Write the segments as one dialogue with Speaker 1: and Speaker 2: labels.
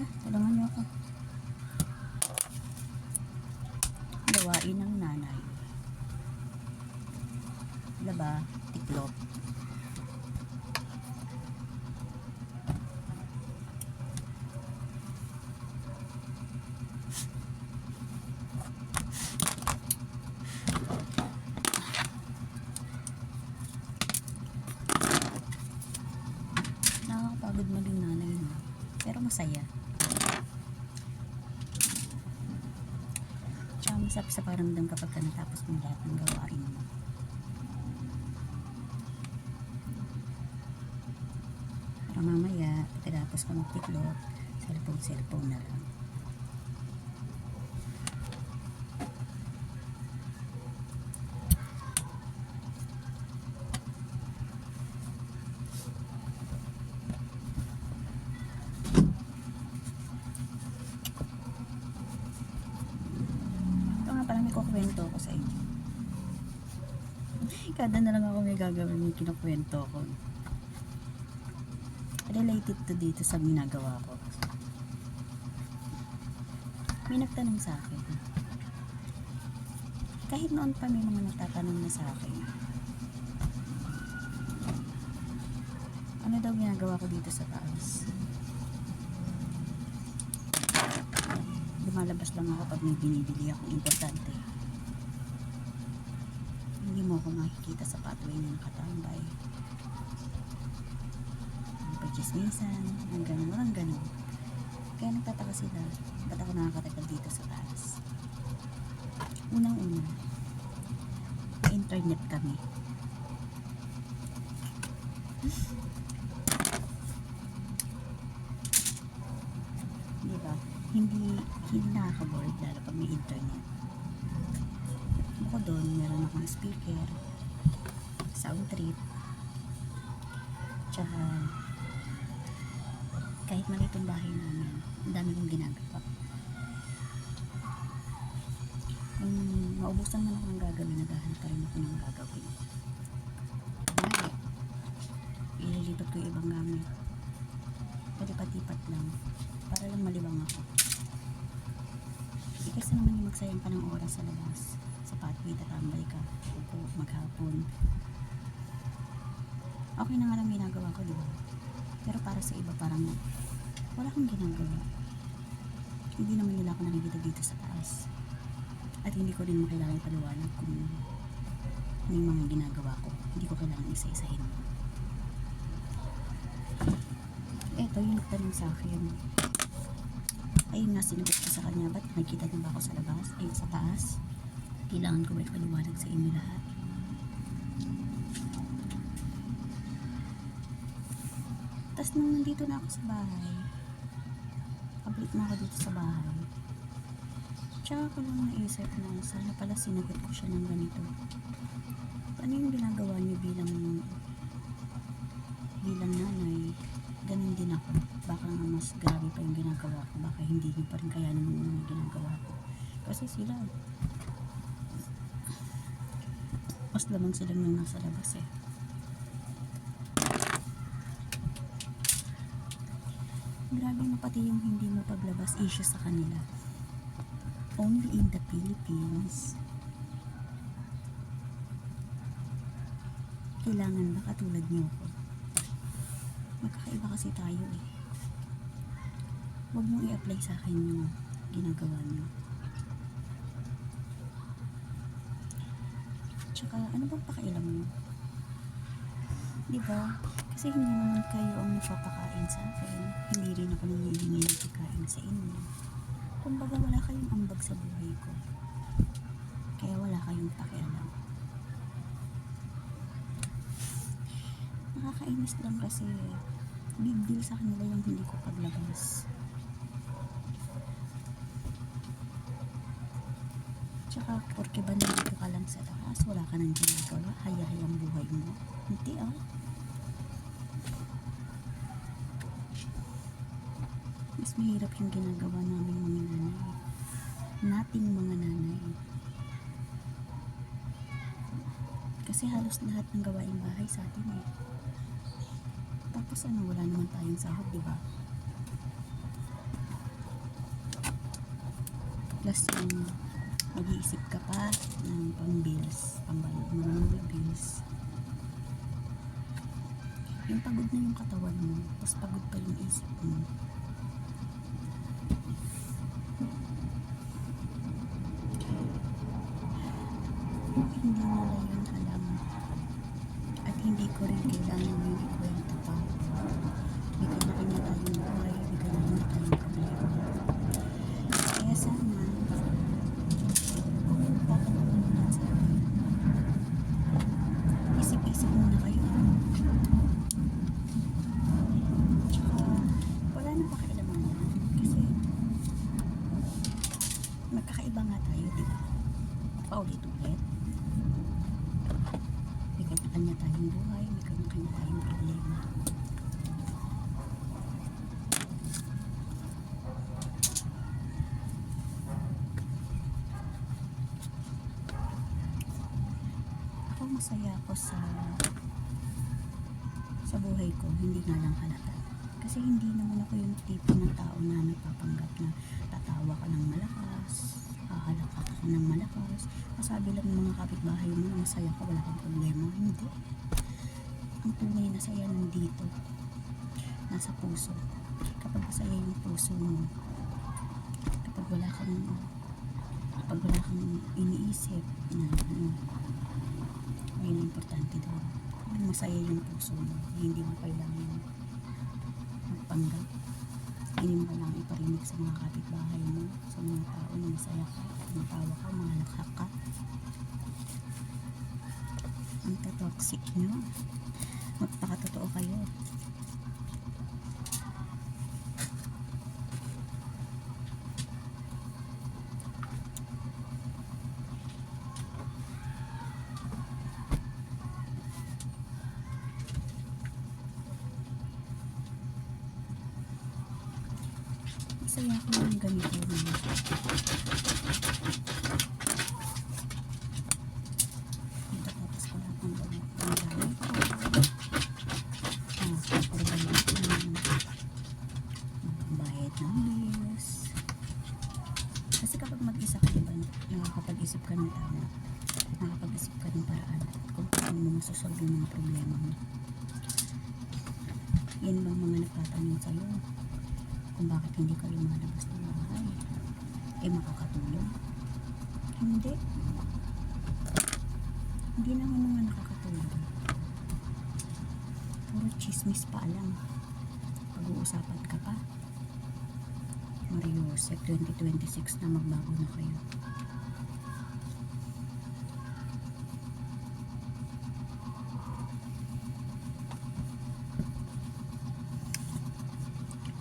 Speaker 1: Tulungan niyo ako. Gawain ng nanay. Laba, tiklop. Nakakapagod maging nanay, no? Pero masaya. Tsaka masarap sa paramdam kapag ka natapos mo lahat ng gawain mo. Para mamaya, pagkatapos ko magtiklop, cellphone na lang. Kukwento ko sa inyo. Kada na lang ako may gagawin, may kinukwento ko. Related to dito sa ginagawa ko. May nagtanong sa akin. Kahit noon pa may mga nagtatanong na sa akin. Ano daw ginagawa ko dito sa taas? Lumalabas lang ako pag may binibili akong importante. Hindi mo ako makikita sa pathway na nakatambay. Ang pagchismisan, ang gano'n. Kaya nagtataka sila, ba't ako nakakatagal dito sa taas? Unang-una, may internet kami. Diba? Hindi nakaka-board lalo pag may internet. Bukod doon, meron akong speaker, sound trip, tsaka kahit maliit ang bahay namin, ang dami kong ginagawa. Kung maubusan man ako ng gagawin, naghahanap pa rin ako ng gagawin. Ililipat ko yung ibang gamit. Palipat-lipat lang, para lang malibang ako. Kasi naman yung magsayang ka ng oras sa labas, sa pathway, tatambay ka, upo, maghapon. Okay na nga lang ginagawa ko, diba? Pero para sa iba, parang wala kang ginagawa. Hindi naman nila ako nakikita dito sa taas. At hindi ko rin makailangan paliwanag kung ano yung mga ginagawa ko. Hindi ko kailangan isa-isahin mo. Eto, yung nagtanong sa akin. Ayun nga, sinagot ko sa kanya, ba't nakikita niyo ba ako sa labas? Ay, sa taas? Kailangan ko ba ipaliwanag sa inyo lahat? Tapos nung nandito na ako sa bahay, pabalik na ako dito sa bahay, tsaka ko lang naisip na sana pala sinagot ko siya ng ganito. Ano yung ginagawa niyo bilang nanay? Ganun din ako. Baka nga mas grabe pa yung ginagawa ko. Baka hindi niyo pa rin kayanin yung ginagawa ko. Kasi sila, mas lamang silang nang nasa labas eh. Grabe na pati yung hindi mo paglabas issue sa kanila. Only in the Philippines. Kailangan ba katulad niyo ako? Magkakaiba kasi tayo eh. Huwag mong i-apply sa akin yung ginagawa niyo. Tsaka, ano bang pakialam mo? Diba? Kasi hindi naman kayo ang nagpapakain sa akin. Hindi rin ako nangihingi ng pagkain sa inyo. Kumbaga wala kayong ambag sa buhay ko. Kaya wala kayong pakialam. Nakakainis lang kasi big deal sa kanila yung hindi ko paglabas. Tsaka, porke ba nandito ka lang sa taas, wala ka nang ginagawa, hayahayang buhay mo. Hindi ah. Mas mahirap yung ginagawa namin mga nanay. Nating mga nanay. Kasi halos lahat ng gawaing bahay sa atin eh. Tapos ano, wala naman tayong sahod, diba? Plus yung mag-iisip ka pa ng pang-bills, pambayad mo ng mga bills. Yung pagod na yung katawan mo, tapos pagod pa yung isip mo. Hindi nila yun alam. At hindi ko rin kailangan yung ikwento pa. May kanya-kanya tayong buhay, may kanya-kanya tayong problema. Kaya sana, kung tatanungin mo lang sa akin, isip-isip muna kayo. Tsaka, wala nang pakialaman yan. Kasi, magkakaiba nga tayo, diba? Paulit-ulit. May kanya-kanya tayong buhay, may kanya-kanya tayong problema. Ako masaya ako sa buhay ko, hindi nga lang halata. Kasi hindi naman ako yung tipo ng tao na nagpapanggap na tatawa ka ng malakas, hahalaka ka ng malakas, masabi lang ng mga kapitbahay mo na masaya ka, wala kang problema. Hindi. Ang tunay na saya nandito, nasa puso. Kapag masaya yung puso mo, kapag wala kang iniisip na yun ang importante doon. Masaya yung puso mo, hindi mo kailangan magpanggap, hindi mo kailangan iparinig sa mga kapitbahay mo, sa mga tao na masaya ka, matawa ka, mahalakak ka. Ang toxic nyo, magpakatotoo kayo. Masaya ako ng ganito naman. Tapos ko lahat ng gamit ko. Bayad ng bills. Kasi kapag mag-isa ka, diba, nakakapag-isip ka ng tama. Nakakapag-isip ka ng paraan kung paano mo masasolve yung mga problema mo. Yan bang mga nagtatanong sa'yo kung bakit hindi kayo malabas ng bahay? Makakatulong? Hindi. Hindi naman mga nakakatulong. Puro chismis pa lang. Pag-uusapan ka pa. Mariusep 2026 na magbago na kayo.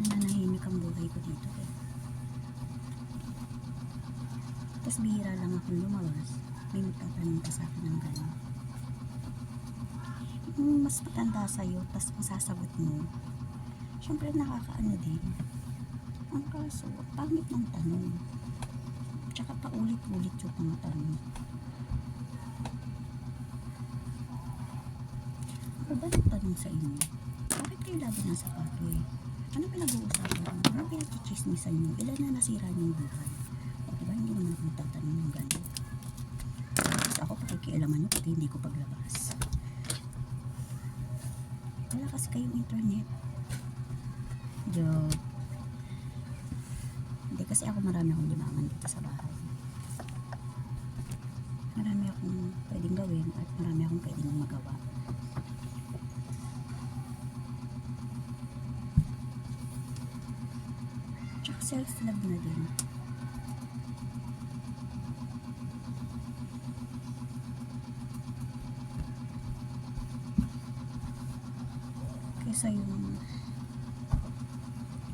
Speaker 1: Nananahimik ang buhay ko dito eh. Tapos bihira lang akong lumabas. May magtatanong pa sa akin ng gano'n. Yung mas matanda sa'yo, tapos masasagot mo, syempre nakakaano din. Ang kaso, pangit ng tanong. Tsaka paulit-ulit yung mga tanong. Ako ba nagtanong sa inyo? Bakit kayo lagi ng sapato eh? Ano pinag-uusapan nyo? Ano pinag-chismisan nyo? Ilan na nasira nyo yung buhay? O diba hindi naman ako magtatanong ng gano'n? Tapos ako pakikialaman nyo pati hindi ko paglabas. Wala kasi kayong internet. Joke. Hindi kasi ako marami akong limangan dito sa bahay. Marami akong pwedeng gawin at marami akong pwedeng magawa. Tsaka self-love na din. Kaysa yung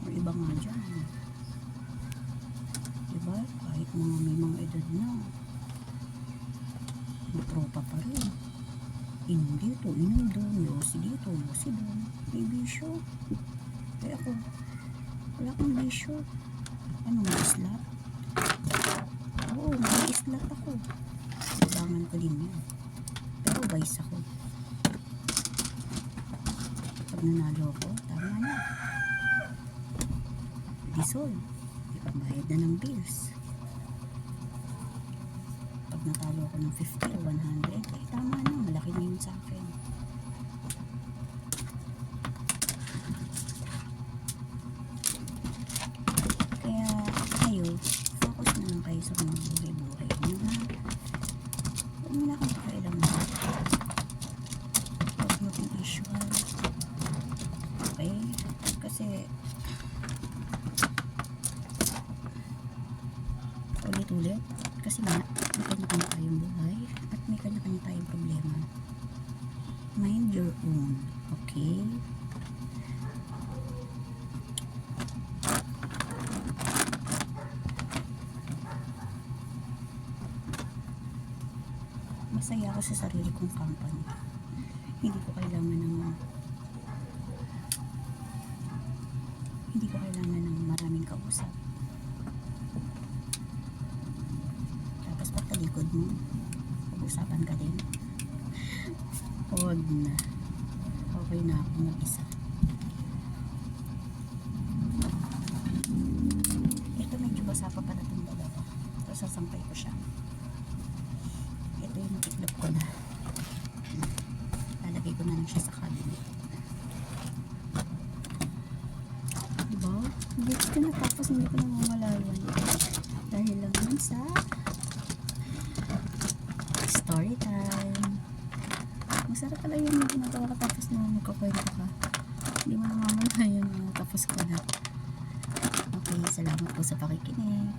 Speaker 1: iba nga dyan. Diba? Kahit may mga edad na, may tropa pa rin. Inom dito, inom doon, yosi dito, yosi doon. May bisyo. Kaya ako, wala akong bisyo. Ano, may islat? Oo, may islat ako. Ibangan ko din yun. Pero vice ako. Pag nanalo ko, tama na. Disol. Ipambayad na ng bills. natalo ako ng 50 o 100, eh tama na, malaki na yun sa akin. Kaya kayo, focus na lang kayo sa mga buhay-buhay nyo, ha? Huwag mo na akong pakailangan. Huwag mo akong issue, ha? Okay? Kasi ulit-ulit, kasi nga may kanya-kanya tayong buhay at may kanya-kanya tayong problema. Mind your own, okay? Masaya ako sa sarili kong company. Hindi ko kailangan ng maraming kausap. Tapos pagtalikod mo, pag-usapan ka din. Huwag na. Okay na ako mag-isa. Ito medyo basa pa pala itong dalawa. Ito sasampay ko siya. Ito yung natiklop ko na. Lalagay ko na lang siya sa cabinet. Diba? Hindi ko natapos, hindi ko namamalayan. Dahil lang yun sa story time. Masarap pala yun yung ginagawa ka tapos na magkakwento ka. Hindi mo namamalayan na tapos ko na. Okay, salamat po sa pakikinig.